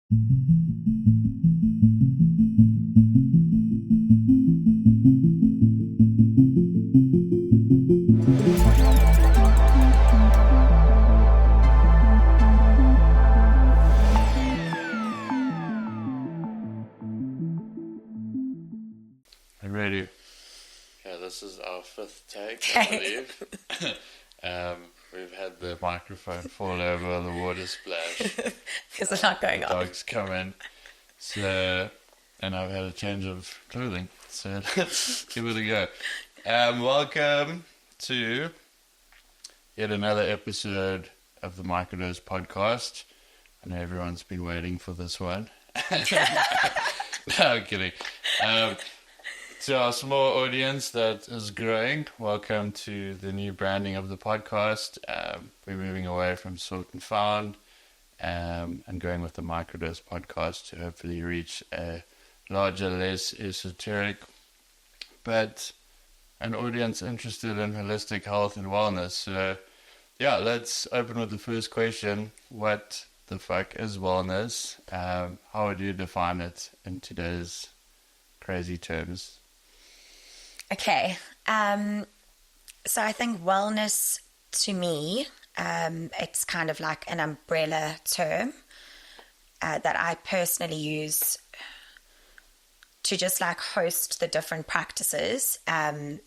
Ready? Yeah, this is our fifth take, Okay. I believe. We've had the microphone fall over, the water splash. There's a lot going on. Dogs come in. So, and I've had a change of clothing. So let's give it a go. Welcome to yet another episode of the Microdose podcast. I know everyone's been waiting for this one. No, I'm kidding. To our small audience that is growing, welcome to the new branding of the podcast. We're moving away from Sought and Found and going with the Microdose podcast to hopefully reach a larger, less esoteric, but an audience interested in holistic health and wellness. So, yeah, let's open with the first question. What the fuck is wellness? How would you define it in today's crazy terms? Okay. So I think wellness to me, it's kind of like an umbrella term that I personally use to just like host the different practices that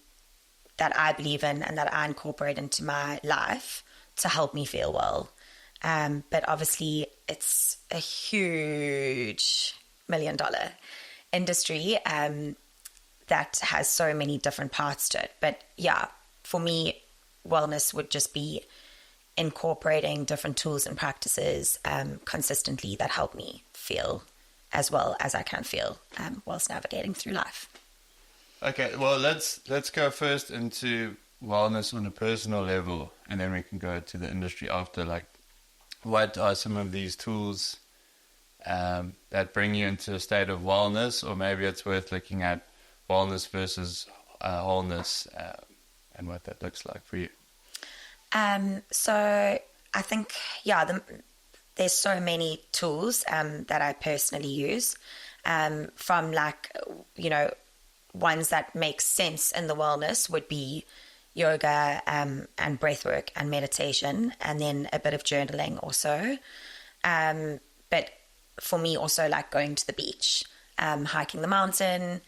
I believe in and that I incorporate into my life to help me feel well. But obviously it's a huge $1 million industry that has so many different parts to it. But yeah, for me, wellness would just be incorporating different tools and practices consistently that help me feel as well as I can feel whilst navigating through life. Okay, well, let's go first into wellness on a personal level, and then we can go to the industry after. Like, what are some of these tools that bring you into a state of wellness, or maybe it's worth looking at wellness versus wholeness and what that looks like for you? So I think, yeah, there's so many tools that I personally use from like, you know, ones that make sense in the wellness would be yoga and breathwork and meditation, and then a bit of journaling also. But for me also like going to the beach, hiking the mountain.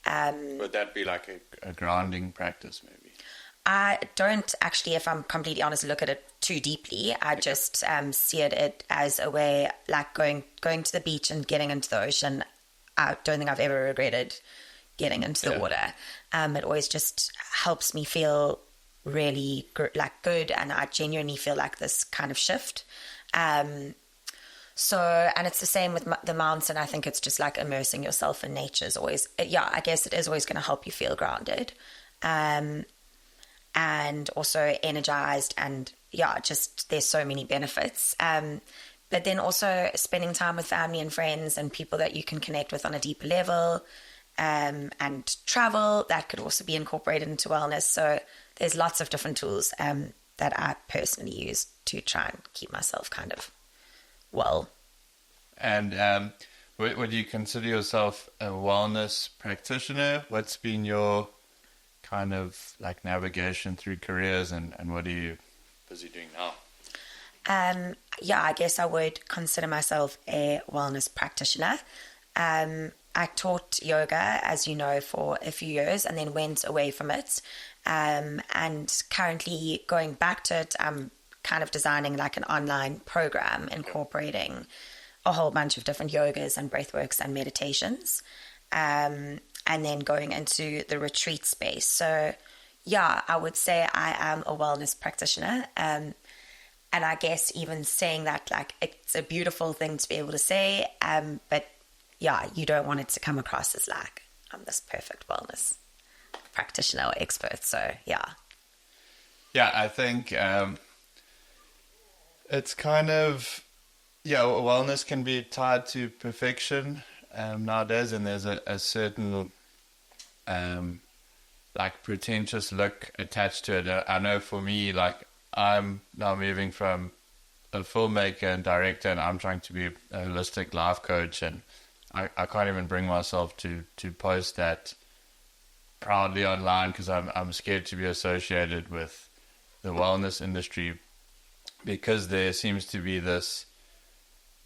Would that be like a grounding practice maybe? I don't actually, if I'm completely honest, look at it too deeply. I just see it as a way like going to the beach and getting into the ocean. I don't think I've ever regretted getting into the water. It always just helps me feel really good, and I genuinely feel like this kind of shift. So, and it's the same with the mountain. I think it's just like immersing yourself in nature is always, I guess it is always going to help you feel grounded. And also energized, and just there's so many benefits. But then also spending time with family and friends and people that you can connect with on a deeper level, and travel, that could also be incorporated into wellness. So there's lots of different tools that I personally use to try and keep myself kind of well. And would you consider yourself a wellness practitioner? What's been your kind of like navigation through careers, and what are you busy doing now? I guess I would consider myself a wellness practitioner. I taught yoga, as you know, for a few years and then went away from it. And currently going back to it, I'm kind of designing like an online program incorporating a whole bunch of different yogas and breathworks and meditations. And then going into the retreat space. So, I would say I am a wellness practitioner. And I guess even saying that, like, it's a beautiful thing to be able to say. But, you don't want it to come across as like, I'm this perfect wellness practitioner or expert. So, Yeah, I think it's kind of, wellness can be tied to perfection nowadays, and there's a certain like pretentious look attached to it. I know for me, like, I'm now moving from a filmmaker and director, and I'm trying to be a holistic life coach, and I can't even bring myself to post that proudly online because I'm scared to be associated with the wellness industry, because there seems to be this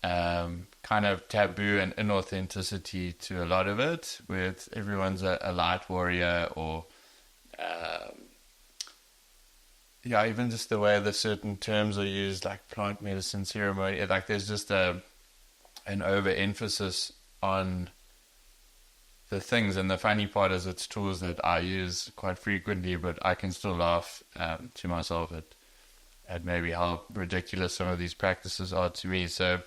kind of taboo and inauthenticity to a lot of it, where everyone's a light warrior, or even just the way the certain terms are used, like plant medicine, ceremony, like there's just an overemphasis on the things. And the funny part is it's tools that I use quite frequently, but I can still laugh to myself at maybe how ridiculous some of these practices are to me. So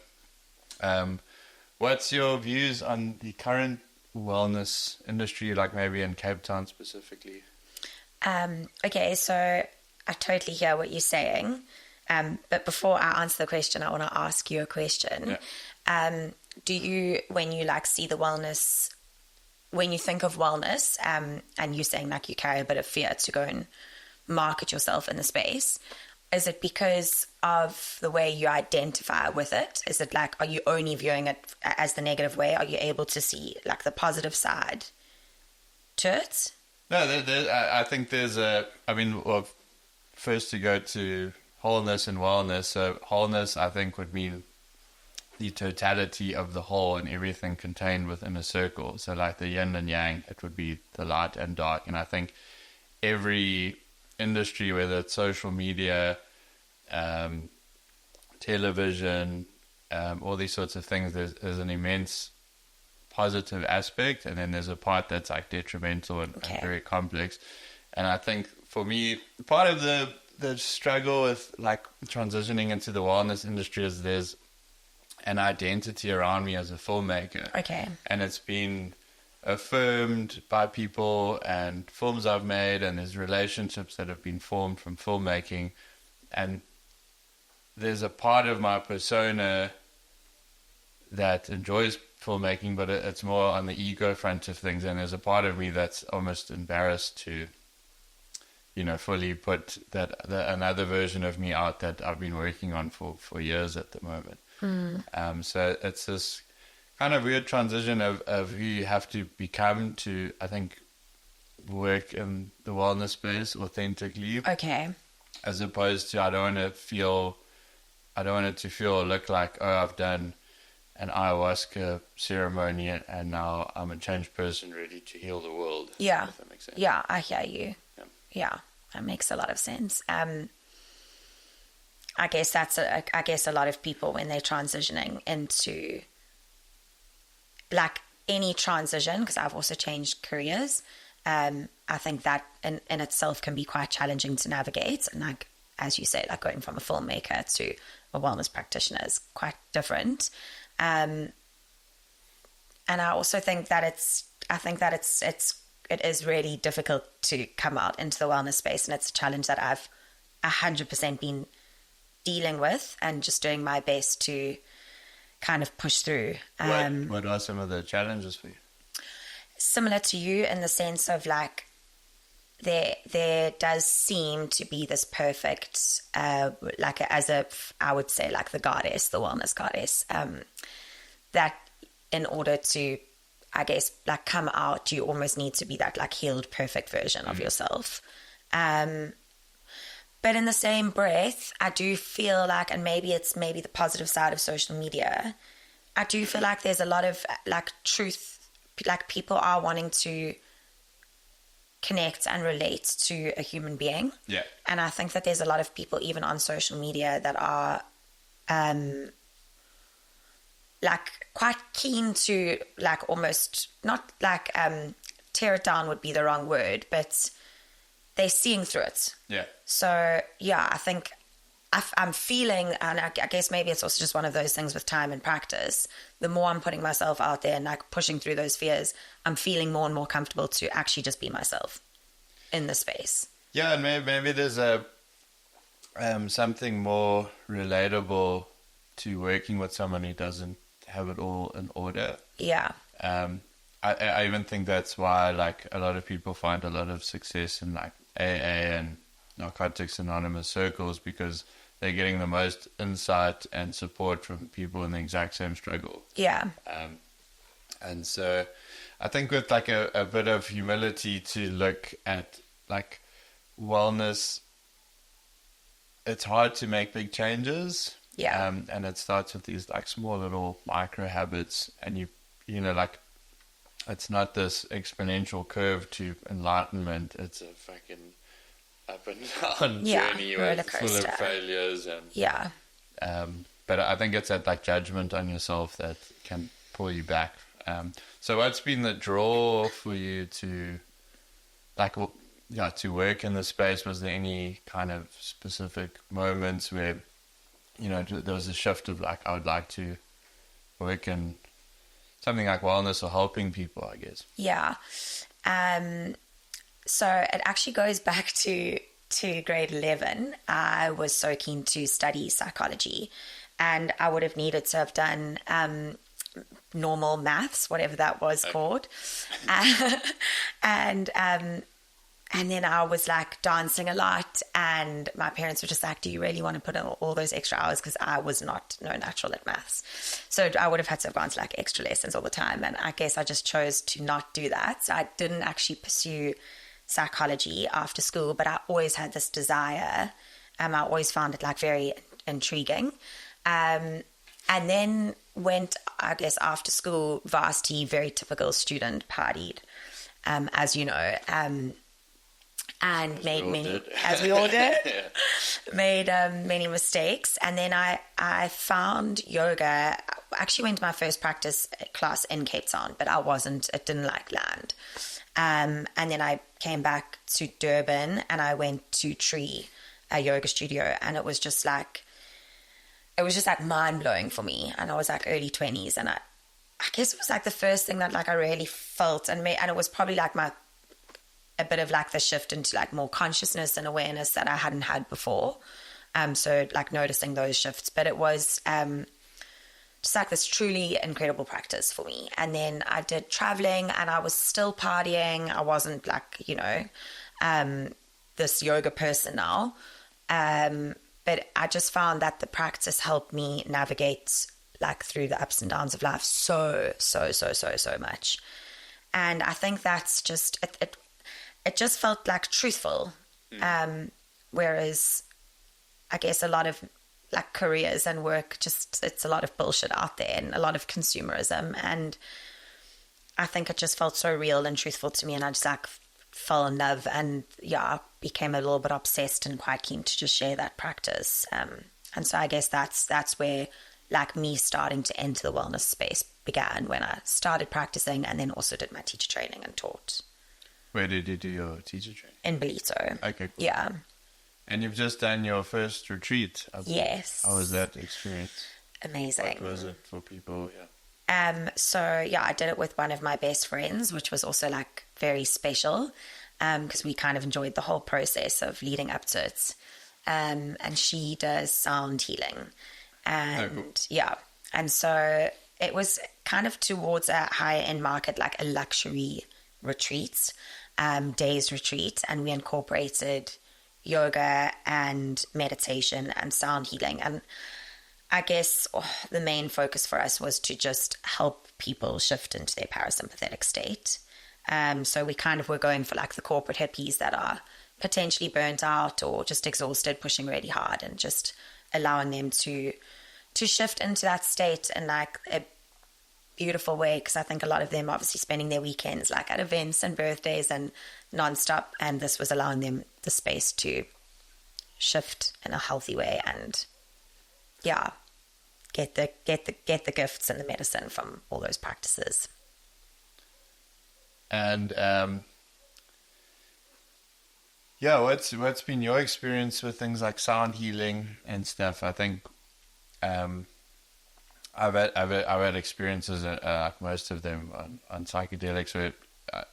what's your views on the current wellness industry, like maybe in Cape Town specifically? Okay, so I totally hear what you're saying. But before I answer the question, I want to ask you a question. Yeah. Do you, when you like see the wellness, when you think of wellness, and you're saying like you carry a bit of fear to go and market yourself in the space, is it because of the way you identify with it? Is it like, are you only viewing it as the negative way? Are you able to see like the positive side to it? No, I think there's first to go to wholeness and wellness. So wholeness, I think, would mean the totality of the whole and everything contained within a circle. So like the yin and yang, it would be the light and dark. And I think every industry, whether it's social media, television, all these sorts of things, there's an immense positive aspect, and then there's a part that's like detrimental and very complex. And I think for me, part of the struggle with like transitioning into the wellness industry is there's an identity around me as a filmmaker. Okay. And it's been affirmed by people and films I've made, and there's relationships that have been formed from filmmaking. And there's a part of my persona that enjoys filmmaking, but it's more on the ego front of things. And there's a part of me that's almost embarrassed to, fully put another version of me out that I've been working on for years at the moment. So it's this kind of weird transition of who you have to become to, I think, work in the wellness space authentically. Okay. As opposed to, I don't want it to feel or look like, oh, I've done an ayahuasca ceremony and now I'm a changed person ready to heal the world. Yeah. If that makes sense. Yeah, I hear you. Yeah, that makes a lot of sense. I guess a lot of people, when they're transitioning into like any transition, because I've also changed careers, I think that in itself can be quite challenging to navigate. And like, as you say, like going from a filmmaker to a wellness practitioner is quite different. And I also think that it is really difficult to come out into the wellness space, and it's a challenge that I've 100% been dealing with and just doing my best to kind of push through. What are some of the challenges for you? Similar to you, in the sense of like there does seem to be this perfect I would say like the goddess, the wellness goddess, that in order to, I guess, like come out, you almost need to be that like healed perfect version of yourself. But in the same breath, I do feel like, and maybe the positive side of social media, I do feel like there's a lot of like truth, like people are wanting to connect and relate to a human being. Yeah. And I think that there's a lot of people even on social media that are like quite keen to like almost not like tear it down would be the wrong word, but they're seeing through it. Yeah. So yeah, I think I'm feeling, and I guess maybe it's also just one of those things with time and practice. The more I'm putting myself out there and like pushing through those fears, I'm feeling more and more comfortable to actually just be myself in the space. Yeah, and maybe there's something more relatable to working with someone who doesn't have it all in order. Yeah. I even think that's why like a lot of people find a lot of success in like AA and Narcotics Anonymous circles, because they're getting the most insight and support from people in the exact same struggle. Yeah. And so I think with like a bit of humility to look at like wellness, it's hard to make big changes. Yeah. And it starts with these like small little micro habits, and you know, like, it's not this exponential curve to enlightenment. It's a fucking up and down journey with full of failures. And, yeah. But I think it's that like judgment on yourself that can pull you back. So what's been the draw for you to like, to work in the space? Was there any kind of specific moments where, you know, there was a shift of like, I would like to work in something like wellness or helping people, I guess? Yeah. So it actually goes back to grade 11. I was so keen to study psychology, and I would have needed to have done normal maths, whatever that was called. And then I was like dancing a lot, and my parents were just like, do you really want to put in all those extra hours? Because I was no natural at maths. So I would have had to have gone to like extra lessons all the time. And I guess I just chose to not do that. So I didn't actually pursue psychology after school, but I always had this desire. I always found it like very intriguing. And then went, I guess, after school, varsity, very typical student, partied, as you know, and as made many, as we all did, yeah. Made many mistakes. And then I found yoga. I actually went to my first practice class in Cape Town, but it didn't like land. And then I came back to Durban, and I went to Tree, a yoga studio, and it was just like mind blowing for me. And I was like early 20s, and I guess it was like the first thing that like I really felt, and it was probably like a bit of like the shift into like more consciousness and awareness that I hadn't had before. So like noticing those shifts, but it was just like this truly incredible practice for me. And then I did traveling, and I was still partying. I wasn't like, you know, this yoga person now. But I just found that the practice helped me navigate like through the ups and downs of life so much. And I think that's just, it just felt like truthful. Whereas I guess a lot of like careers and work, it's a lot of bullshit out there and a lot of consumerism. And I think it just felt so real and truthful to me. And I just like fell in love, and became a little bit obsessed and quite keen to just share that practice. And so I guess that's where like me starting to enter the wellness space began, when I started practicing and then also did my teacher training and taught. Where did you do your teacher training? In Belito. Okay, cool. Yeah. And you've just done your first retreat. Yes. How was that experience? Amazing. What was it for people? Yeah. So I did it with one of my best friends, which was also like very special, because we kind of enjoyed the whole process of leading up to it. And she does sound healing, and cool. And so it was kind of towards a higher end market, like a luxury retreat, days retreat, and we incorporated yoga and meditation and sound healing. And I guess the main focus for us was to just help people shift into their parasympathetic state. So we kind of were going for like the corporate hippies that are potentially burnt out or just exhausted, pushing really hard, and just allowing them to shift into that state in like a beautiful way. Because I think a lot of them obviously spending their weekends like at events and birthdays and nonstop, and this was allowing them the space to shift in a healthy way and get the gifts and the medicine from all those practices. And what's been your experience with things like sound healing and stuff? I think I've had experiences, like most of them on psychedelics, where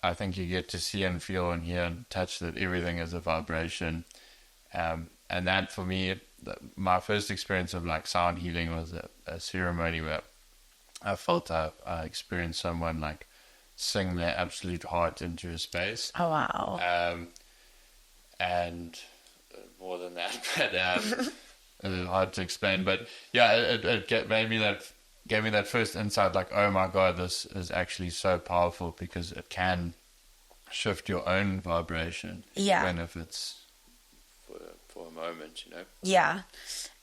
I think you get to see and feel and hear and touch that everything is a vibration. And that for me, my first experience of like sound healing was a ceremony where I felt I experienced someone like sing their absolute heart into a space. Oh wow! And more than that, but hard to explain. But yeah, gave me that first insight, like, oh my God, this is actually so powerful, because it can shift your own vibration. Yeah. Even if it's for a moment, you know? Yeah.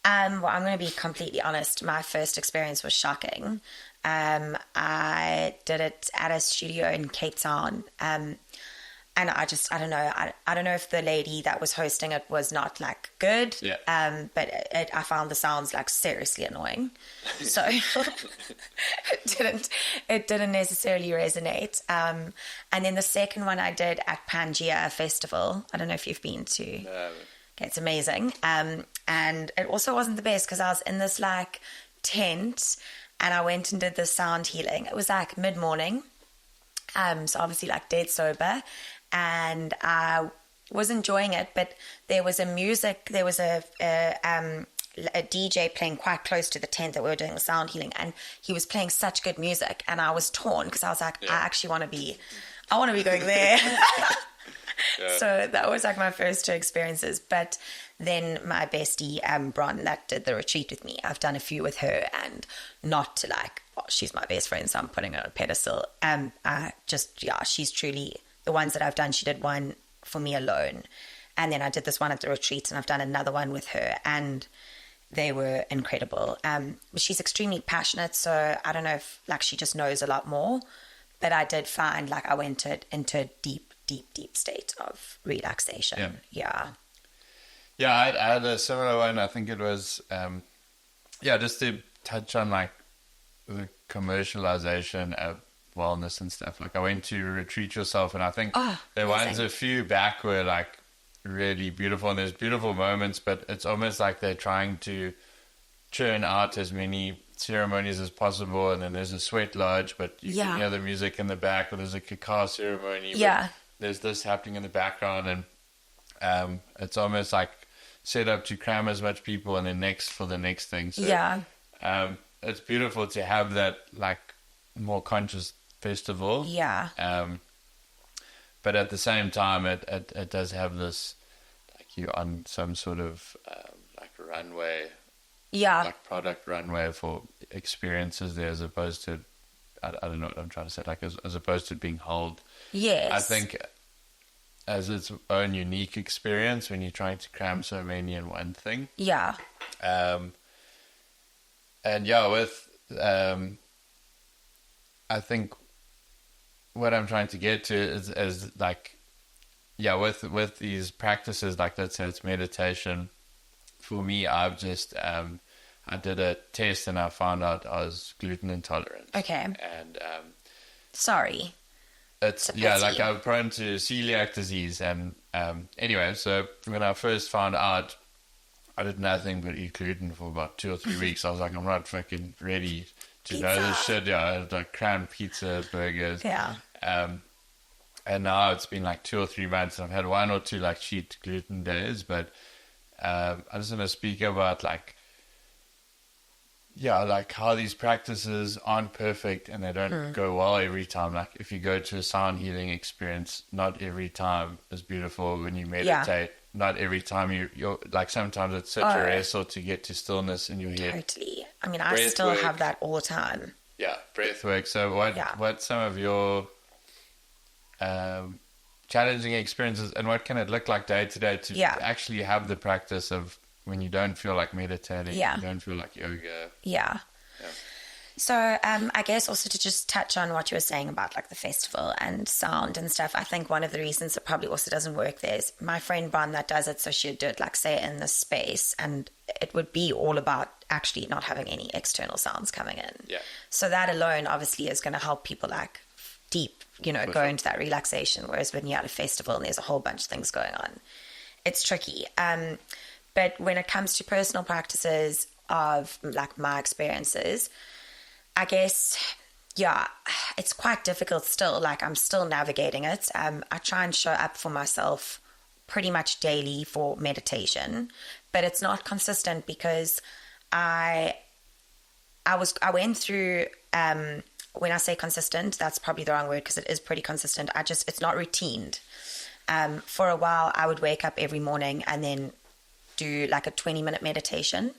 Well, I'm going to be completely honest. My first experience was shocking. I did it at a studio in Cape Town. And I don't know. I don't know if the lady that was hosting it was not like good. Yeah. But I found the sounds like seriously annoying. So it didn't necessarily resonate. And then the second one I did at Pangea Festival. I don't know if you've been to. No. Okay, it's amazing. And it also wasn't the best, because I was in this like tent and I went and did the sound healing. It was like mid-morning. So obviously like dead sober. And I was enjoying it, but there was a DJ playing quite close to the tent that we were doing the sound healing, and he was playing such good music, and I was torn, because I was like, I actually want to be going there. Yeah. So that was like my first two experiences. But then my bestie, Bron, that did the retreat with me, I've done a few with her, and not to like, well, she's my best friend, so I'm putting her on a pedestal. She's truly, the ones that I've done, she did one for me alone. And then I did this one at the retreat, and I've done another one with her, and they were incredible. She's extremely passionate, so I don't know if like she just knows a lot more. But I did find like I went into a deep state of relaxation. Yeah. Yeah, I had a similar one. I think it was, just to touch on like the commercialization of wellness and stuff. Like I went to Retreat Yourself, and I think there was a few back were like really beautiful, and there's beautiful moments, but it's almost like they're trying to churn out as many ceremonies as possible, and then there's a sweat lodge, but you can hear the music in the back, or there's a cacao ceremony, but there's this happening in the background, and it's almost like set up to cram as much people and then next for the next thing. So it's beautiful to have that like more conscious festival. But at the same time it does have this like you're on some sort of like runway, like product runway for experiences there, as opposed to I don't know what I'm trying to say, like as opposed to being held. I think as its own unique experience when you're trying to cram so many in one thing. I think what I'm trying to get to is like, with these practices, like let's say it's meditation. For me, I've just, I did a test and I found out I was gluten intolerant. Okay. And, sorry. It's like I'm prone to celiac disease, and anyway, so when I first found out, I did nothing but eat gluten for about 2 or 3 weeks. I was like, I'm not fucking ready to know this shit. I had like canned pizza, burgers. And now it's been like 2 or 3 months, and I've had 1 or 2 like cheat gluten days. But I just want to speak about like how these practices aren't perfect and they don't go well every time. Like if you go to a sound healing experience, not every time is beautiful. When you meditate, not every time you're like, sometimes it's such a wrestle to get to stillness in your head. Totally. I mean, I still have that all the time. Yeah, breathwork. So what's some of your challenging experiences, and what can it look like day to day to actually have the practice of when you don't feel like meditating, you don't feel like yoga? So I guess also to just touch on what you were saying about like the festival and sound and stuff, I think one of the reasons it probably also doesn't work there is my friend Bron that does it, so she'd do it like say in the space, and it would be all about actually not having any external sounds coming in. So that alone obviously is going to help people like deep, go into that relaxation, whereas when you're at a festival and there's a whole bunch of things going on, it's tricky. But when it comes to personal practices of like my experiences, I guess, it's quite difficult still. Like I'm still navigating it. I try and show up for myself pretty much daily for meditation, but it's not consistent because I went through, when I say consistent, that's probably the wrong word because it is pretty consistent. it's not routined. For a while I would wake up every morning and then do like a 20-minute meditation,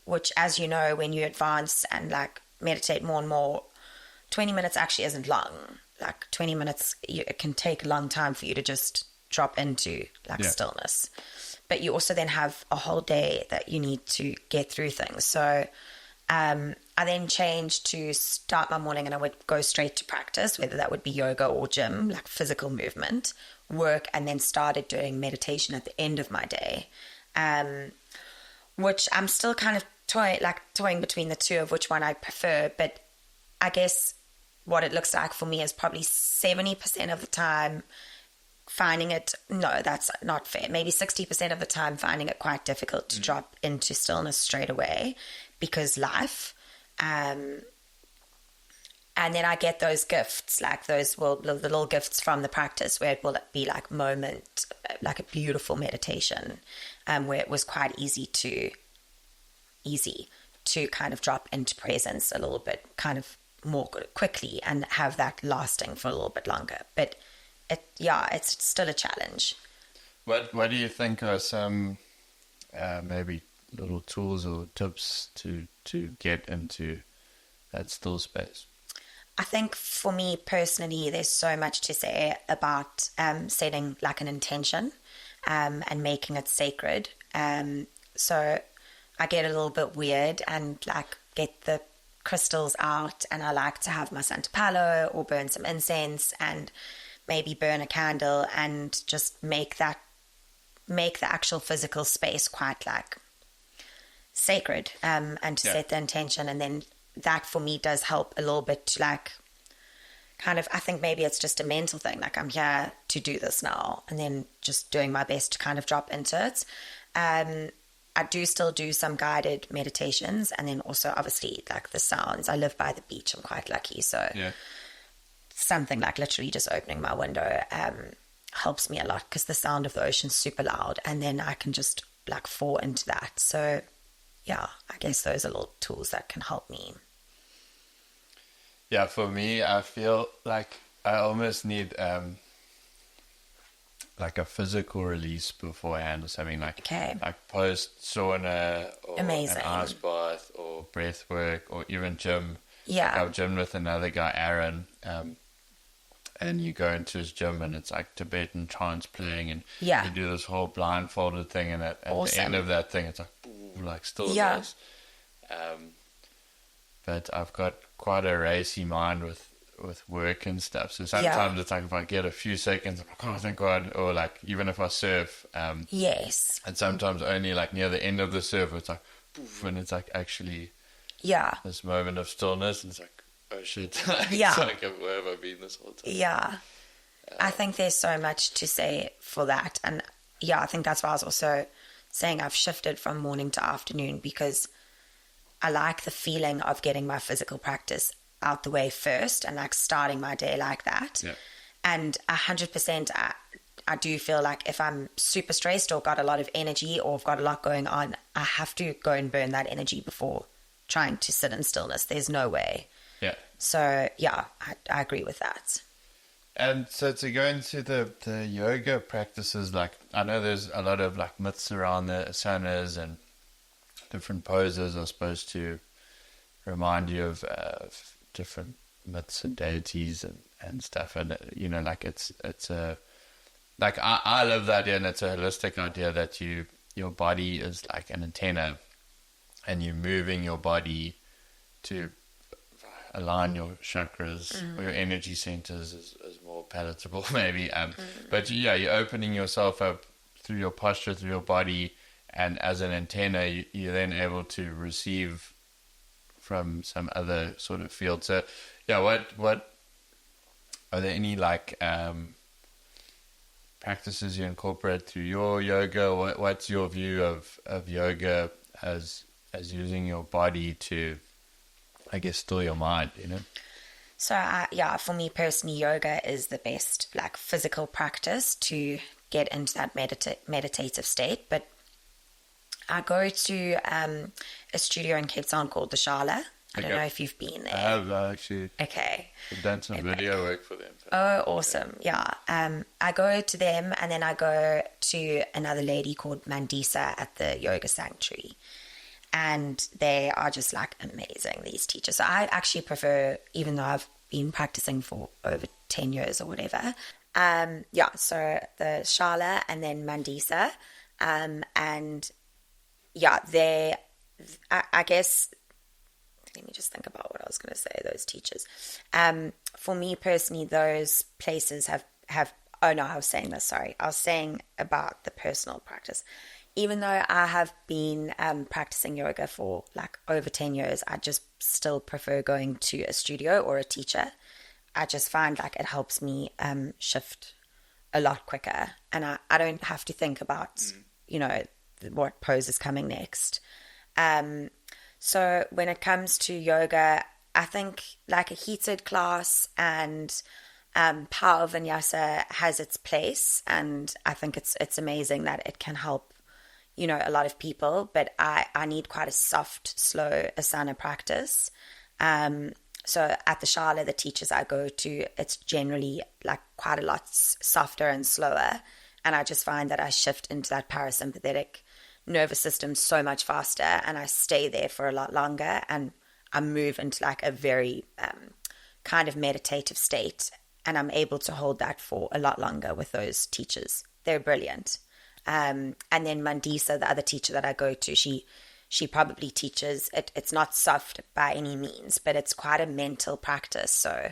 which, as you know, when you advance and like meditate more and more, 20 minutes actually isn't long. Like 20 minutes, it can take a long time for you to just drop into like stillness. But you also then have a whole day that you need to get through things. So I then changed to start my morning and I would go straight to practice, whether that would be yoga or gym, like physical movement, work, and then started doing meditation at the end of my day, which I'm still kind of toying between the two of which one I prefer. But I guess what it looks like for me is probably 70% of the time finding it, no, that's not fair, maybe 60% of the time finding it quite difficult to drop into stillness straight away because life, and then I get those gifts, like those the little gifts from the practice where it will be like moment, like a beautiful meditation, where it was quite easy to kind of drop into presence a little bit, kind of more quickly, and have that lasting for a little bit longer. But it's still a challenge. What do you think are some maybe little tools or tips to get into that still space? I think for me personally, there's so much to say about setting like an intention and making it sacred. So I get a little bit weird and like get the crystals out, and I like to have my Santa Palo or burn some incense and maybe burn a candle and just make the actual physical space quite like sacred, and to set the intention. And then that for me does help a little bit to like kind of, I think maybe it's just a mental thing, like I'm here to do this now, and then just doing my best to kind of drop into it. I do still do some guided meditations, and then also obviously like the sounds. I live by the beach, I'm quite lucky, so something like literally just opening my window helps me a lot, because the sound of the ocean's super loud, and then I can just like fall into that. So yeah, I guess those are little tools that can help me. Yeah, for me, I feel like I almost need like a physical release beforehand or something, like post sauna or Amazing. An ice bath or breath work or even gym. Yeah. Like I've gymmed with another guy, Aaron, and you go into his gym and it's like Tibetan chants playing, and you do this whole blindfolded thing, and at the end of that thing it's like stillness. But I've got quite a racy mind with work and stuff, so sometimes it's like if I get a few seconds I'm like, oh thank God, or like even if I surf, and sometimes only like near the end of the surf it's like poof, and it's like actually this moment of stillness, and it's like, oh shit, it's like, where have I been this whole time? I think there's so much to say for that. And I think that's why I was also saying I've shifted from morning to afternoon, because I like the feeling of getting my physical practice out the way first and like starting my day like that. And 100% I do feel like if I'm super stressed or got a lot of energy or I've got a lot going on, I have to go and burn that energy before trying to sit in stillness. There's no way. So I agree with that. And so to go into the yoga practices, like I know there's a lot of like myths around the asanas, and different poses are supposed to remind you of different myths and deities and stuff, and you know, like it's a like I love the idea, and it's a holistic idea that your body is like an antenna, and you're moving your body to align your chakras or your energy centers is more palatable maybe, but you're opening yourself up through your posture, through your body, and as an antenna you're then able to receive from some other sort of field. So what are there any like practices you incorporate through your yoga? What's your view of yoga as using your body to, I guess, still your mind, you know? So for me personally, yoga is the best like physical practice to get into that meditative state. But I go to a studio in Cape Town called the Shala, I don't know if you've been there. I have actually. Okay. I've done some video work for them. Oh, awesome. Yeah. I go to them, and then I go to another lady called Mandisa at the yoga sanctuary. And they are just like amazing, these teachers. So I actually prefer, even though I've been practicing for over 10 years or whatever. So the Shala and then Mandisa. And yeah, I guess, let me just think about what I was going to say, those teachers. For me personally, those places have, oh no, I was saying this, sorry. I was saying about the personal practice. Even though I have been practicing yoga for like over 10 years, I just still prefer going to a studio or a teacher. I just find like it helps me shift a lot quicker, and I don't have to think about, what pose is coming next. So when it comes to yoga, I think like a heated class and power vinyasa has its place, and I think it's amazing that it can help a lot of people, but I need quite a soft, slow asana practice. So at the Shala, the teachers I go to, it's generally like quite a lot softer and slower. And I just find that I shift into that parasympathetic nervous system so much faster, and I stay there for a lot longer, and I move into like a very kind of meditative state, and I'm able to hold that for a lot longer with those teachers. They're brilliant. And then Mandisa, the other teacher that I go to, she probably teaches it's not soft by any means, but it's quite a mental practice. So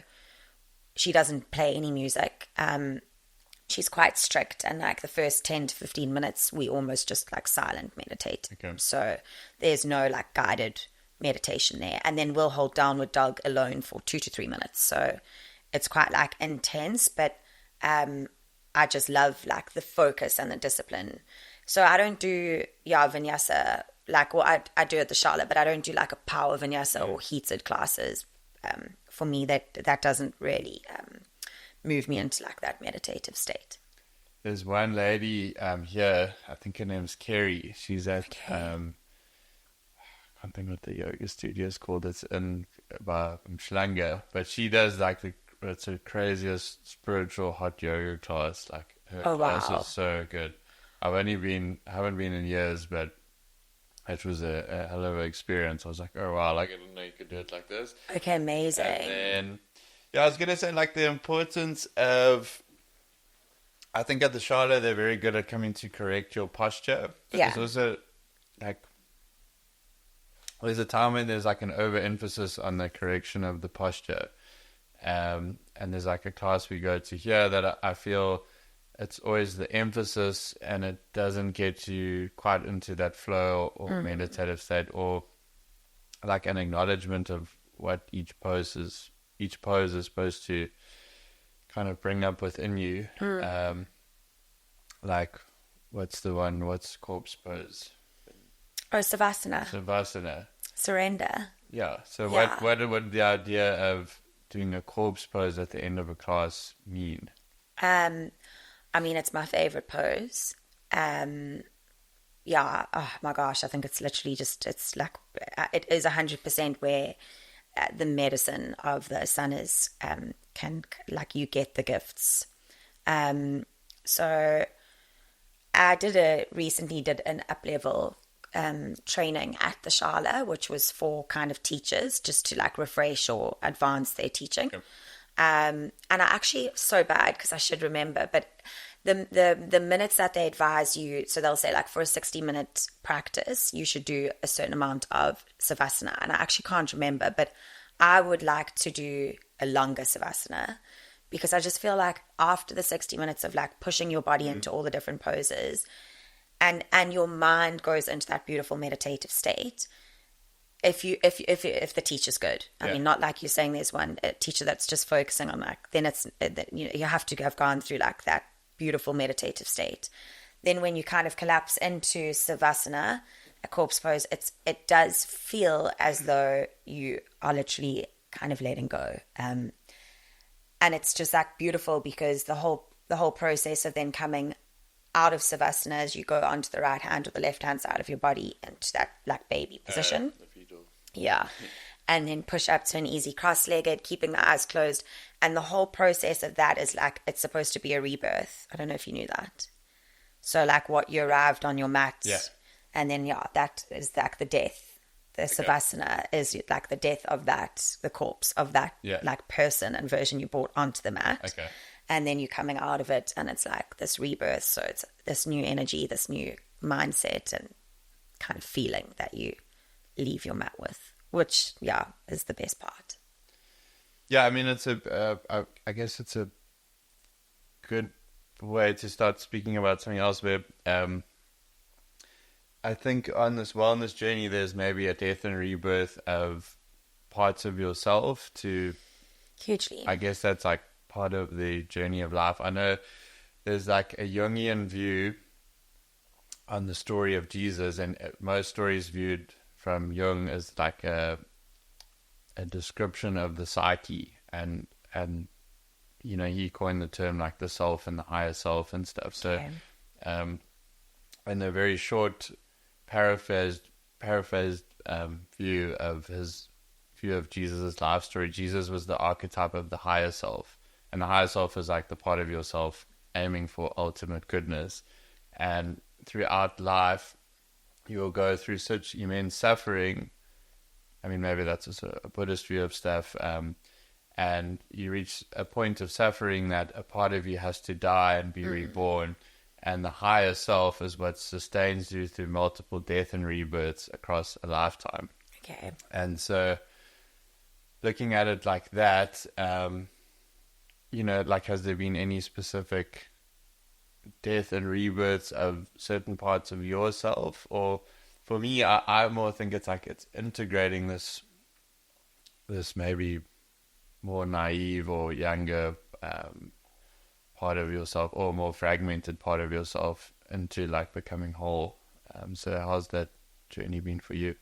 she doesn't play any music. She's quite strict, and like the first 10 to 15 minutes, we almost just like silent meditate. Okay. So there's no like guided meditation there. And then we'll hold downward dog alone for 2 to 3 minutes. So it's quite like intense, but I just love like the focus and the discipline. So I don't do vinyasa I do at the Shala, but I don't do like a power vinyasa or heated classes. For me, that doesn't really move me into like that meditative state. There's one lady here, I think her name's Kerry. She's at I can't think what the yoga studio is called. It's in Schlange, but she does like it's the craziest spiritual hot yoga class. Like her class is so good. I haven't been in years, but it was a hell of an experience. I was like, oh wow, like I didn't know you could do it like this. Okay, amazing. And then I was gonna say like the importance of, I think at the Shala they're very good at coming to correct your posture. But there's also like there's a time when there's like an overemphasis on the correction of the posture. And there's like a class we go to here that I feel it's always the emphasis, and it doesn't get you quite into that flow or meditative state, or like an acknowledgement of what each pose is supposed to kind of bring up within you. Like what's corpse pose? Oh, Savasana. Surrender. Yeah. So what would the idea of doing a corpse pose at the end of a class mean? I mean, it's my favorite pose. Oh my gosh, I think it's literally it's like, it is 100% where the medicine of the asanas can, like, you get the gifts. So I recently did an up-level training at the Shala, which was for kind of teachers, just to like refresh or advance their teaching. Okay. And I actually, so bad because I should remember, but the minutes that they advise you, so they'll say like for a 60-minute practice, you should do a certain amount of Savasana. And I actually can't remember, but I would like to do a longer Savasana, because I just feel like after the 60 minutes of like pushing your body into all the different poses, and your mind goes into that beautiful meditative state, if the teacher's good. I mean, not like you're saying there's one teacher that's just focusing on like, then it's, you have to have gone through like that beautiful meditative state. Then when you kind of collapse into Savasana, a corpse pose, it does feel as though you are literally kind of letting go. And it's just like beautiful, because the whole process of then coming out of Savasana as you go onto the right hand or the left hand side of your body into that like baby position. Yeah. and then push up to an easy cross-legged, keeping the eyes closed. And the whole process of that is like, it's supposed to be a rebirth. I don't know if you knew that. So like what you arrived on your mat, and then that is like the death. The Savasana is like the death of that, the corpse of that like person and version you brought onto the mat. Okay. And then you're coming out of it, and it's like this rebirth. So it's this new energy, this new mindset and kind of feeling that you leave your mat with, which is the best part. Yeah, I mean, it's I guess it's a good way to start speaking about something else where I think on this wellness journey, there's maybe a death and rebirth of parts of yourself to... Hugely. I guess that's like part of the journey of life. I know there's like a Jungian view on the story of Jesus, and most stories viewed from Jung as like a description of the psyche, and you know, he coined the term like the self and the higher self and stuff. So in a very short paraphrased view of his view of Jesus' life story, Jesus was the archetype of the higher self, and the higher self is like the part of yourself aiming for ultimate goodness. And throughout life you will go through such immense suffering. I mean, maybe that's also a Buddhist view of stuff, and you reach a point of suffering that a part of you has to die and be reborn, and the higher self is what sustains you through multiple death and rebirths across a lifetime. Okay. And so looking at it like that, you know, like, has there been any specific death and rebirths of certain parts of yourself? Or for me, I more think it's like it's integrating this maybe more naive or younger part of yourself, or more fragmented part of yourself, into like becoming whole. So how's that journey been for you?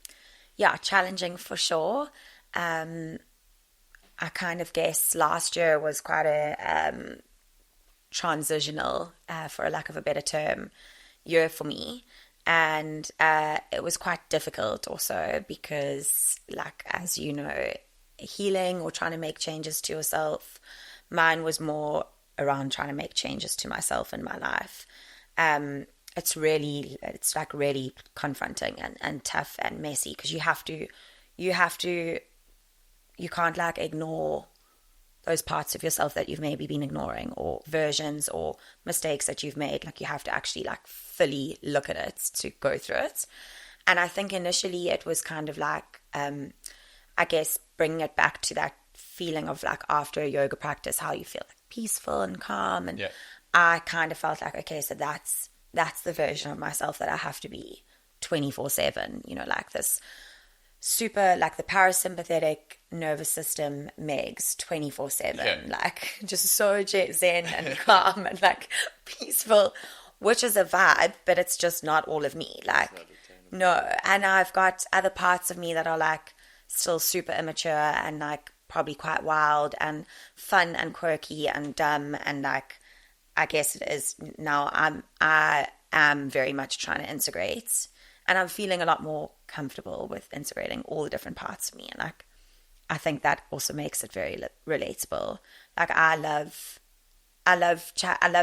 Yeah, challenging for sure. I kind of guess last year was quite a transitional, for a lack of a better term, year for me. And it was quite difficult also because, like, as you know, healing or trying to make changes to yourself, mine was more around trying to make changes to myself in my life. It's like really confronting and tough and messy, because you can't like ignore those parts of yourself that you've maybe been ignoring, or versions or mistakes that you've made. Like, you have to actually like fully look at it to go through it. And I think initially it was kind of like, I guess, bringing it back to that feeling of like after a yoga practice, how you feel like peaceful and calm. And I kind of felt like, okay, so that's the version of myself that I have to be 24/7, you know, like this super, like the parasympathetic nervous system Megs 24/7, like just so zen and calm and like peaceful, which is a vibe, but it's just not all of me. Like, no. And I've got other parts of me that are like still super immature and like probably quite wild and fun and quirky and dumb, and like, I guess it is now I am very much trying to integrate, and I'm feeling a lot more comfortable with integrating all the different parts of me. And like, I think that also makes it very relatable. Like, I love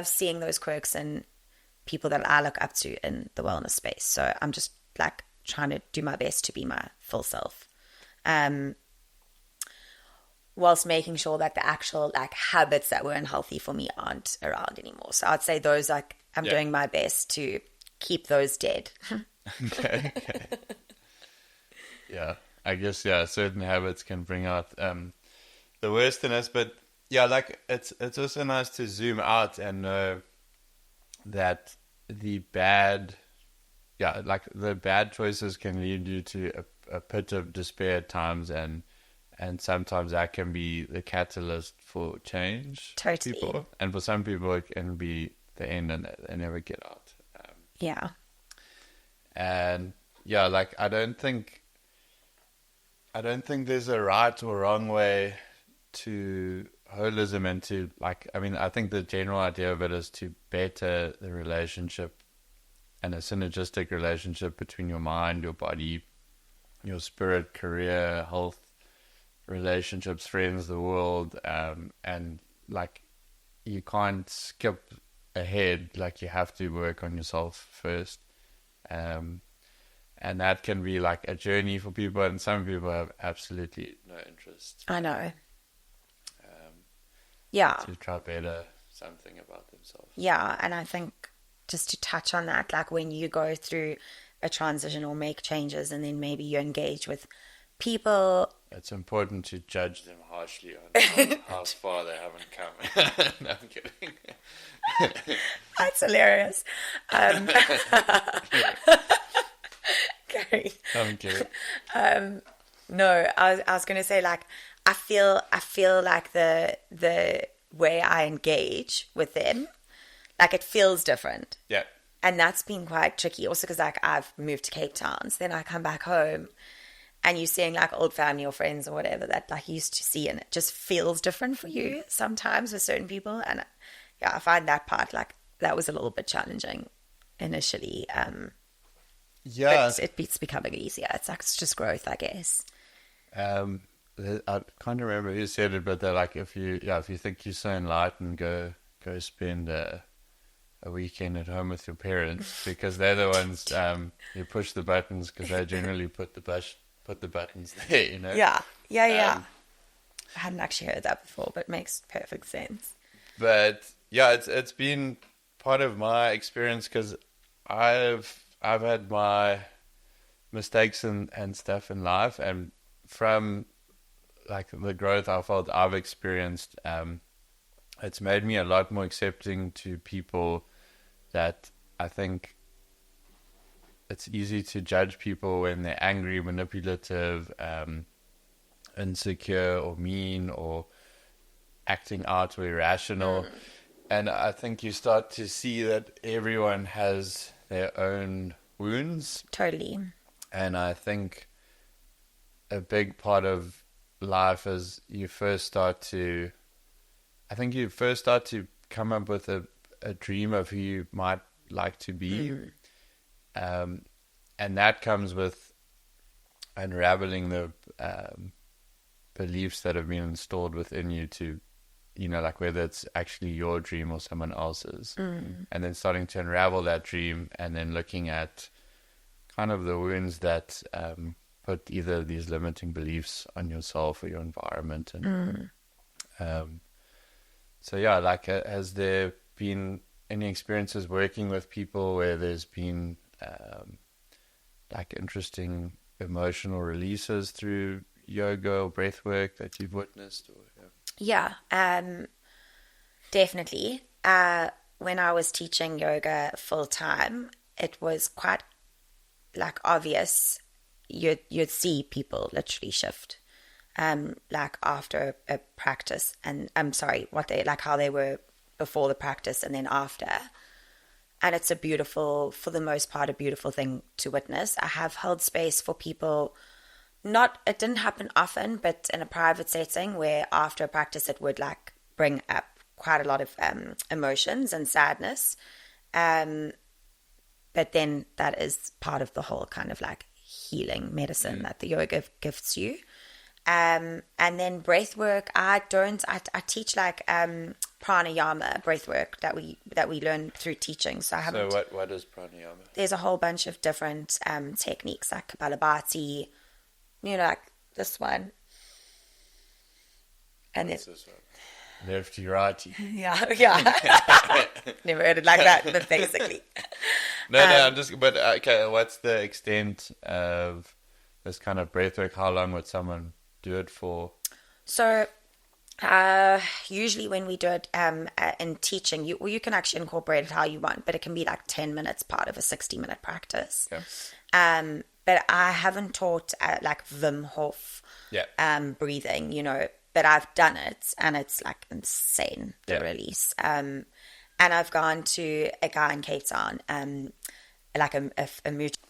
seeing those quirks in people that I look up to in the wellness space. So I'm just like trying to do my best to be my full self, whilst making sure that the actual like habits that were unhealthy for me aren't around anymore. So I'd say those, like, I'm doing my best to keep those dead. Okay. Yeah, I guess, certain habits can bring out the worst in us, but like, it's also nice to zoom out and know that the bad choices can lead you to a pit of despair at times, and sometimes that can be the catalyst for change. Totally. People. And for some people it can be the end, and they never get out. And like, I don't think there's a right or wrong way to holism, and to, like, I mean, I think the general idea of it is to better the relationship and a synergistic relationship between your mind, your body, your spirit, career, health, relationships, friends, the world, and like you can't skip ahead. Like you have to work on yourself first, and that can be like a journey for people, and some people have absolutely no interest. I know. Yeah. To try better something about themselves. Yeah, and I think just to touch on that, like when you go through a transition or make changes, and then maybe you engage with people, it's important to judge them harshly on how far they haven't come. No, I'm kidding. That's hilarious. Gary. I'm kidding. No, I was going to say, like, I feel like the way I engage with them, like it feels different. Yeah. And that's been quite tricky also because like I've moved to Cape Town, so then I come back home and you're seeing like old family or friends or whatever that like you used to see, and it just feels different for you sometimes with certain people. And yeah, I find that part, like, that was a little bit challenging initially. Yeah. But it's becoming easier. It's like, it's just growth, I guess. I can't remember who said it, but they're like, if you think you're so enlightened, go spend a weekend at home with your parents, because they're the ones who push the buttons, because they generally put the buttons there, you know. Yeah. I hadn't actually heard that before, but it makes perfect sense. But yeah, it's been part of my experience, because I've had my mistakes and stuff in life, and from like the growth I felt I've experienced, it's made me a lot more accepting to people that I think it's easy to judge people when they're angry, manipulative, insecure, or mean, or acting out or irrational. And I think you start to see that everyone has their own wounds. Totally. And I think a big part of life is you first start to come up with a dream of who you might like to be. And that comes with unraveling the beliefs that have been installed within you to, you know, like whether it's actually your dream or someone else's. And then starting to unravel that dream, and then looking at kind of the wounds that put either these limiting beliefs on yourself or your environment. And so yeah, like has there been any experiences working with people where there's been like interesting emotional releases through yoga or breathwork that you've witnessed? Or Yeah, definitely. When I was teaching yoga full time, it was quite like obvious. You'd see people literally shift, like after a practice, and I'm sorry, how they were before the practice and then after. And it's for the most part, a beautiful thing to witness. I have held space for people. It didn't happen often, but in a private setting where after a practice it would like bring up quite a lot of emotions and sadness. But then that is part of the whole kind of like healing medicine that the yoga gifts you. And then breathwork, I teach like pranayama breathwork that we learn through teaching. So what is pranayama? There's a whole bunch of different techniques like Kapalabhati, you know, like this one. And this one? Lefty righty. Yeah. Never heard it like that, but basically. Okay, what's the extent of this kind of breathwork? How long would someone do it for? So usually when we do it in teaching, you can actually incorporate it how you want, but it can be like 10 minutes part of a 60-minute practice. Okay. But I haven't taught like Wim Hof breathing, you know, but I've done it and it's like insane, the release. And I've gone to a guy in Cape Town, like a mutual.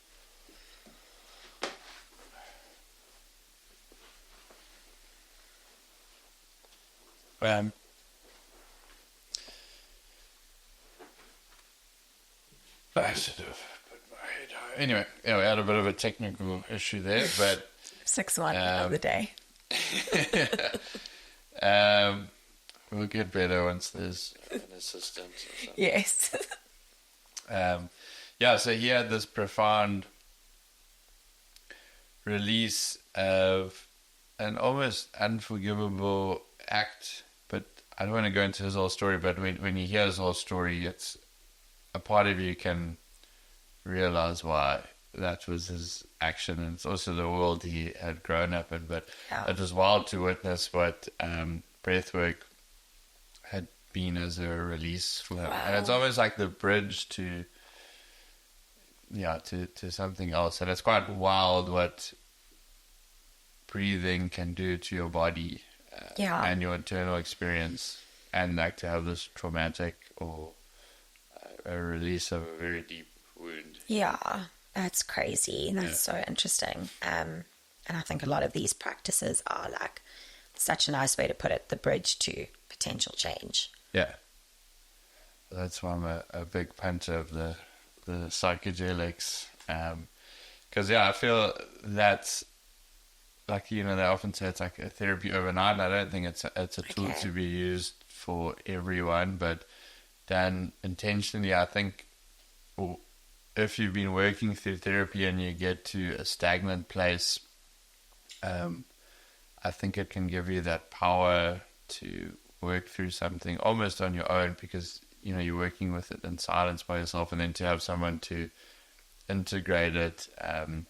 I should have put my head high. Anyway, we had a bit of a technical issue there, but 6-1 of the day. We'll get better once there's an assistant or something. Yes. So he had this profound release of an almost unforgivable act, but I don't want to go into his whole story, but when you hear his whole story, it's a part of you can realize why that was his action, and it's also the world he had grown up in, but it was wild to witness what Breathwork had been as a release for him. Wow. And it's almost like the bridge to something else, and it's quite wild what breathing can do to your body and your internal experience, and like to have this traumatic or a release of a very deep wound. That's crazy. That's so interesting. And I think a lot of these practices are like such a nice way to put it, the bridge to potential change. That's why I'm a big punter of the psychedelics, because I feel that's like, they often say it's like a therapy overnight. I don't think it's a tool to be used for everyone, but done intentionally, I think if you've been working through therapy and you get to a stagnant place, I think it can give you that power to work through something almost on your own, because you're working with it in silence by yourself, and then to have someone to integrate it and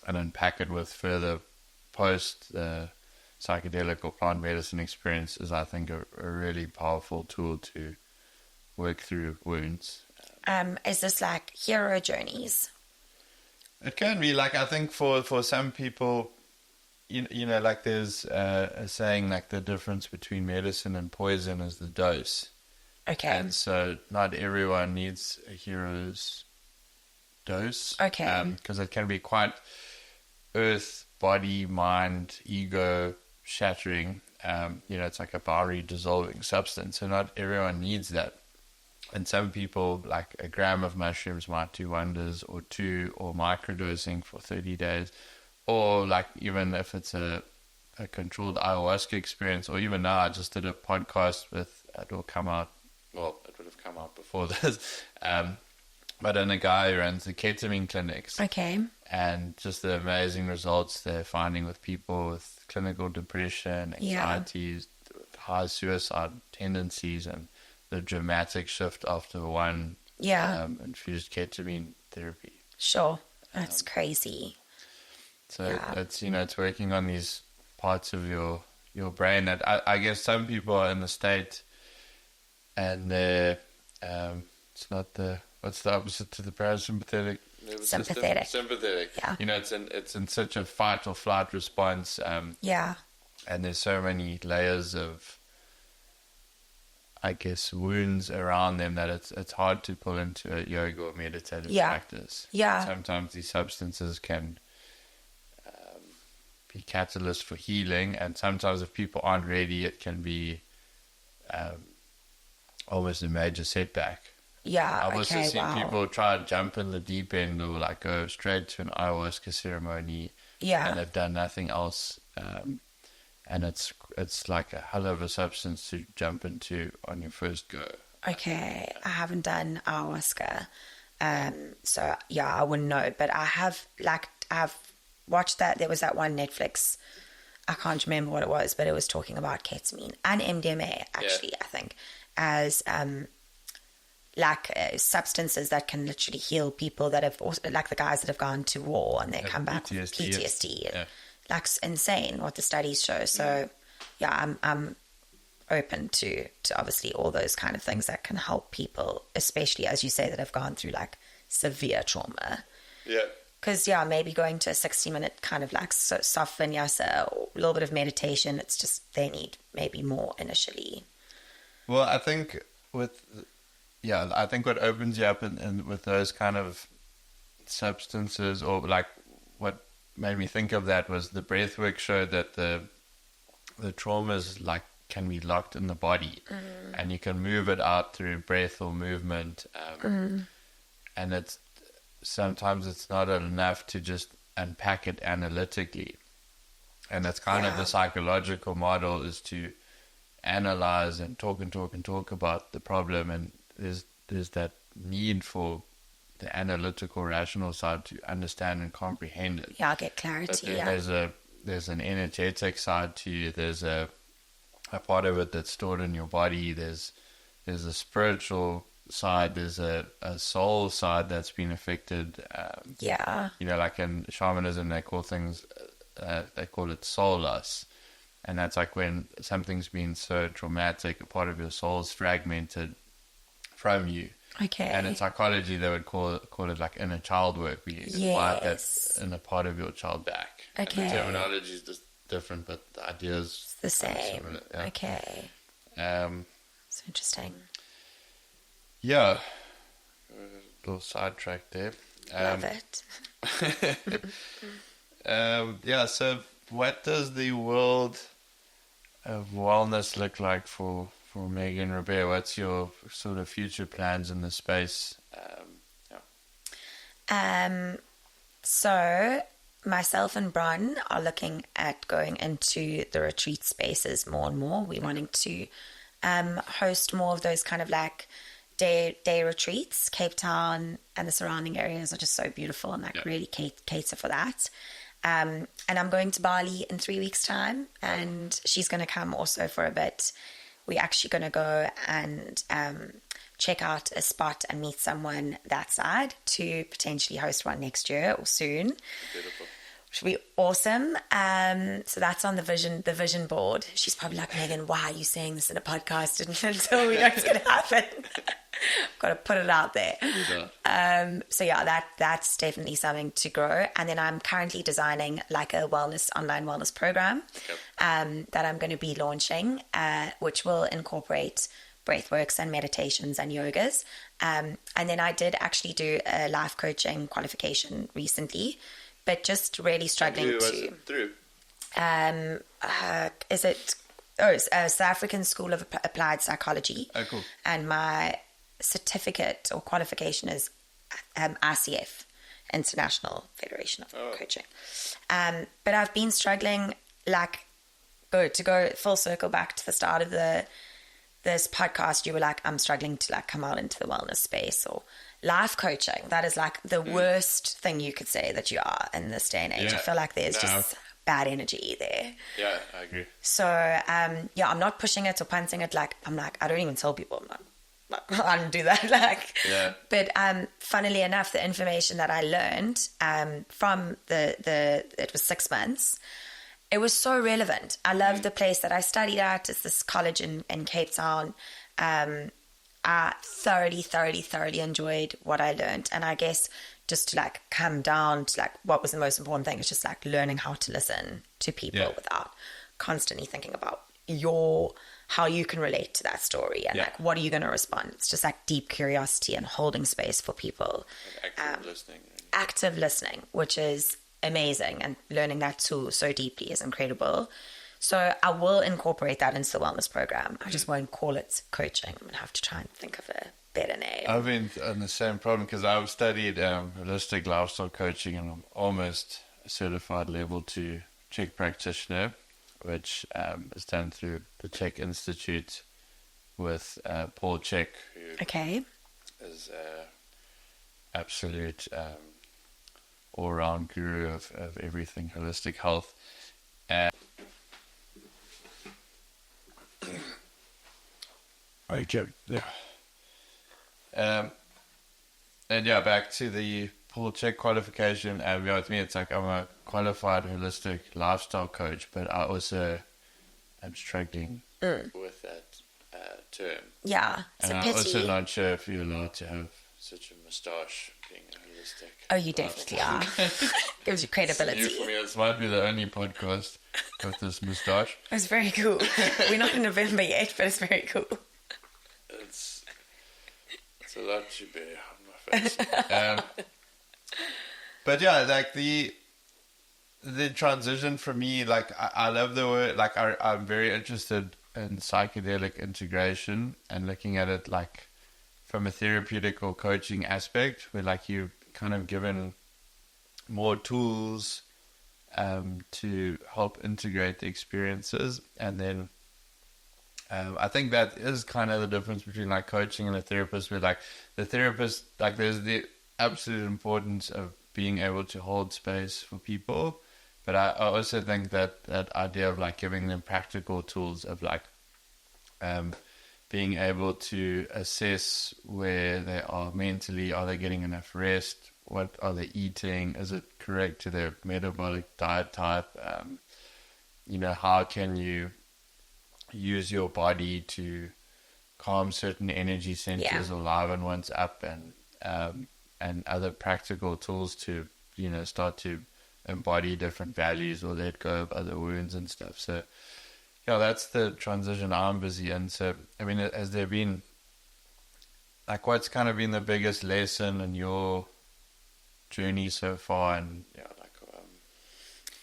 unpack it with further post psychedelic or plant medicine experience is, I think, a really powerful tool to work through wounds. Is this like hero journeys? It can be. Like, I think for some people, like there's a saying, like the difference between medicine and poison is the dose. Okay. And so not everyone needs a hero's dose. Okay. Because it can be quite earth, body, mind, ego shattering. It's like a fiery dissolving substance. So not everyone needs that. And some people, like a gram of mushrooms might do wonders, or 2, or microdosing for 30 days. Or like even if it's a controlled ayahuasca experience, or even now I just did a podcast with, it will come out, well, it would have come out before this, but then a guy who runs the ketamine clinics. Okay. And just the amazing results they're finding with people with clinical depression, anxieties, high suicide tendencies, and the dramatic shift after one infused ketamine therapy. Sure. That's crazy. So it's working on these parts of your brain that I guess some people are in the state, and they're it's not what's the opposite to the parasympathetic nervous sympathetic system? Sympathetic. Yeah. It's in such a fight or flight response. And there's so many layers of, I guess, wounds around them that it's hard to pull into a yoga or meditative practice. Sometimes these substances can be catalysts for healing, and sometimes if people aren't ready, it can be almost a major setback. I've also seen people try to jump in the deep end, or like go straight to an ayahuasca ceremony, and they've done nothing else. And it's like a hell of a substance to jump into on your first go. Okay, I haven't done ayahuasca, so I wouldn't know. But I've watched that. There was that one Netflix, I can't remember what it was, but it was talking about ketamine and MDMA actually. I think as substances that can literally heal people that have also, like the guys that have gone to war and they come back with PTSD. Like insane what the studies show. So I'm open to obviously all those kind of things that can help people, especially as you say, that have gone through like severe trauma. Because maybe going to a 60-minute kind of like soft vinyasa or a little bit of meditation, it's just they need maybe more initially. Well, I think what opens you up in with those kind of substances, or like what made me think of that was the Breathwork showed that the traumas like can be locked in the body, and you can move it out through breath or movement, and sometimes it's not enough to just unpack it analytically, And that's kind of the psychological model, is to analyze and talk about the problem, and there's that need for the analytical, rational side to understand and comprehend it. Yeah, get clarity. There's an energetic side to you. There's a part of it that's stored in your body. There's a spiritual side. There's a soul side that's been affected. Like in shamanism, they call it soul loss. And that's like when something's been so traumatic, a part of your soul's fragmented from you. Okay. And in psychology, they would call it like inner child work. We invite that inner part of your child back. Okay. And the terminology is just different, but the idea is the same. Similar, yeah. Okay. It's interesting. Yeah. A little sidetrack there. Love it. So what does the world of wellness look like for Megan Rebirth? What's your sort of future plans in the space? So myself and Bron are looking at going into the retreat spaces more and more. We're wanting to host more of those kind of like day retreats. Cape Town and the surrounding areas are just so beautiful and really cater for that. And I'm going to Bali in 3 weeks' time, and she's going to come also for a bit. We're actually going to go and check out a spot and meet someone that side to potentially host one next year or soon. Beautiful. Which will be awesome. So that's on the vision board. She's probably like, Megan, why are you saying this in a podcast until we know it's going to happen? Got to put it out there. So that's definitely something to grow. And then I'm currently designing like a online wellness program that I'm going to be launching, which will incorporate breathworks and meditations and yogas. And then I did actually do a life coaching qualification recently, but just really struggling South African School of Applied Psychology. Oh, cool. And my certificate or qualification is ICF, International Federation of Coaching. But I've been struggling, to go full circle back to the start of this podcast. You were like, I'm struggling to come out into the wellness space or life coaching. That is like the worst thing you could say that you are in this day and age. I feel like there's just bad energy there. Yeah, I agree. So, I'm not pushing it or punting it. I don't even tell people. I don't do that. But funnily enough, the information that I learned from it was 6 months. It was so relevant. I love the place that I studied at. It's this college in Cape Town. I thoroughly enjoyed what I learned. And I guess just to come down to what was the most important thing is just learning how to listen to people without constantly thinking about how you can relate to that story and what are you going to respond. It's just deep curiosity and holding space for people. Active listening, which is amazing, and learning that tool so deeply is incredible. So I will incorporate that into the wellness program. I just won't call it coaching. I'm going to have to try and think of a better name. I've been on the same problem because I've studied holistic lifestyle coaching, and I'm almost a certified level 2 Czech practitioner, which is done through the Czech Institute with Paul Czech, who is absolute all-round guru of everything holistic health. Back to the Paul Czech qualification. With me, it's I'm a qualified holistic lifestyle coach, but I'm struggling with that term. Yeah, it's and a pity. I'm also not sure if you're allowed to have such a moustache being a holistic. Oh, you definitely are. Gives you credibility. New for me. This might be the only podcast with this moustache. It's very cool. We're not in November yet, but it's very cool. It's a lot to be on my face. But the transition for me, I love the word. I'm very interested in psychedelic integration and looking at it from a therapeutic or coaching aspect, where you're kind of given more tools to help integrate the experiences. And then I think that is kind of the difference between like coaching and a therapist, where like the therapist, like there's the absolute importance of being able to hold space for people. But I also think that that idea of like giving them practical tools of like being able to assess where they are mentally, are they getting enough rest, what are they eating, is it correct to their metabolic diet type, how can you use your body to calm certain energy centers or liven ones up, and other practical tools to start to embody different values or let go of other wounds and stuff. So that's the transition I'm busy in. So I mean, has there been like, what's kind of been the biggest lesson in your journey so far?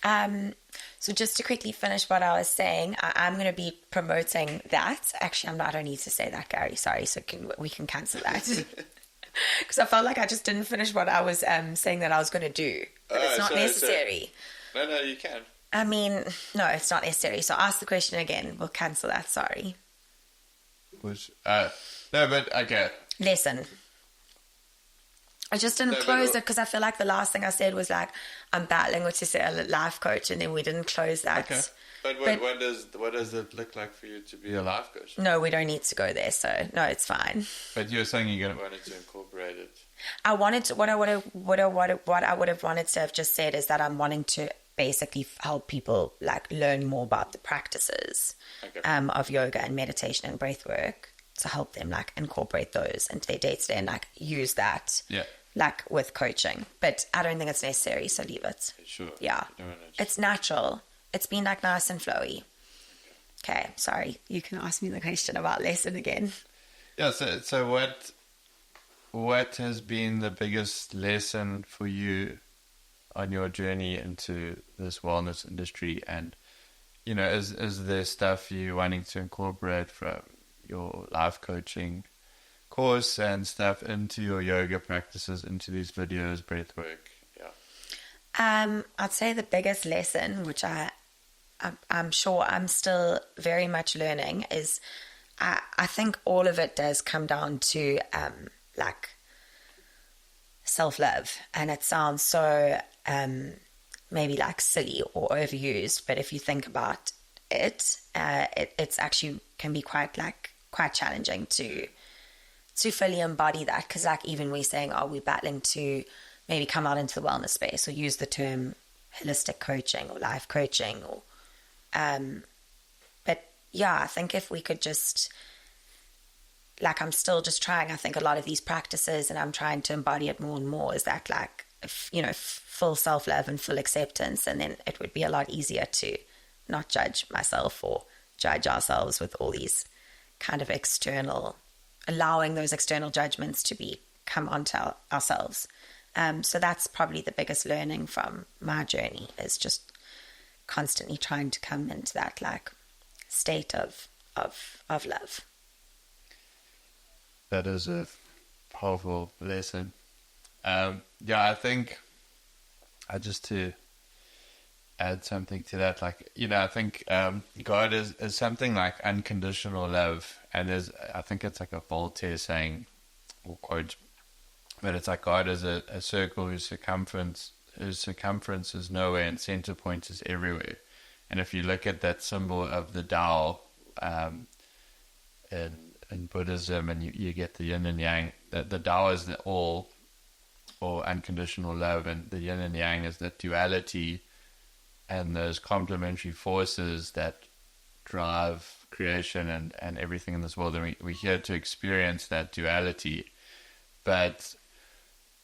And so just to quickly finish what I was saying, I'm going to be promoting that. Actually, I don't need to say that, Gary. Sorry. So we can cancel that. Because I felt like I just didn't finish what I was saying that I was going to do. But it's not necessary. No, you can. I mean, no, it's not necessary. So ask the question again. We'll cancel that. Sorry. No, but okay. Lesson. I just didn't close it because I feel like the last thing I said was like, I'm battling with a life coach, and then we didn't close that. Okay. But what does it look like for you to be a life coach? No, we don't need to go there. So no, it's fine. But you were saying you wanted to incorporate it. I wanted to. What I would have wanted to have just said is that I'm wanting to basically help people like learn more about the practices of yoga and meditation and breathwork, to help them like incorporate those into their day-to-day and like use that like with coaching. But I don't think it's necessary, so leave it. Sure. Yeah. It's natural. It's been like nice and flowy. Okay, sorry. You can ask me the question about lesson again. Yeah, so what has been the biggest lesson for you on your journey into this wellness industry? And is there stuff you wanting to incorporate from your life coaching course and stuff into your yoga practices, into these videos, breathwork? I'd say the biggest lesson, which I'm sure I'm still very much learning, is I think all of it does come down to like self-love. And it sounds so maybe like silly or overused, but if you think about it, it's actually can be quite challenging to fully embody that, because like even we're saying, we're battling to maybe come out into the wellness space or use the term holistic coaching or life coaching or but yeah, I think if we could just like, I'm still just trying, I think a lot of these practices, and I'm trying to embody it more and more, is that like full self-love and full acceptance, and then it would be a lot easier to not judge myself or judge ourselves with all these kind of allowing those external judgments to come onto ourselves. So that's probably the biggest learning from my journey, is just constantly trying to come into that like state of love. That is a powerful lesson. I think just to add something to that, I think God is something like unconditional love, and I think it's like a Voltaire saying or quote, but it's like God is a circle whose circumference is nowhere and center point is everywhere. And if you look at that symbol of the Tao in Buddhism, and you get the yin and yang, the Tao is the all or unconditional love, and the yin and yang is that duality and those complementary forces that drive creation and everything in this world. And we're here to experience that duality, but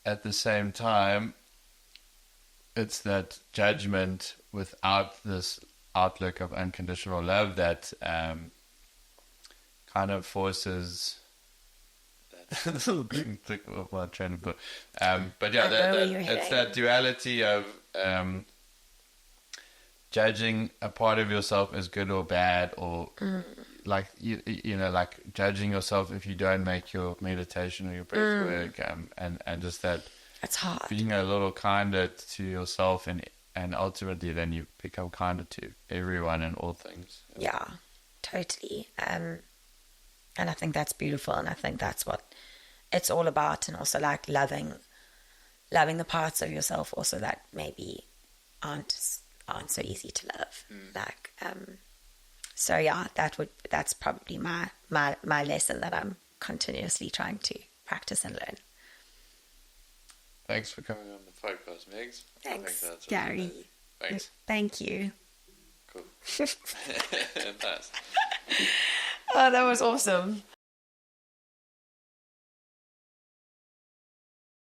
at the same time, it's that judgment without this outlook of unconditional love that kind of forces well, train of thought. But yeah, it's that duality of judging a part of yourself as good or bad, or like like judging yourself if you don't make your meditation or your breath work, and just that it's hard, being a little kinder to yourself And ultimately, then you become kinder to everyone and all things. Yeah, totally. And I think that's beautiful, and I think that's what it's all about. And also like loving the parts of yourself also that maybe aren't so easy to love. Like, so yeah, that's probably my lesson that I'm continuously trying to practice and learn. Thanks for coming on the podcast, Megs. Thanks, I think that's Gary. Thanks. Thank you. Cool. Nice. Oh, that was awesome.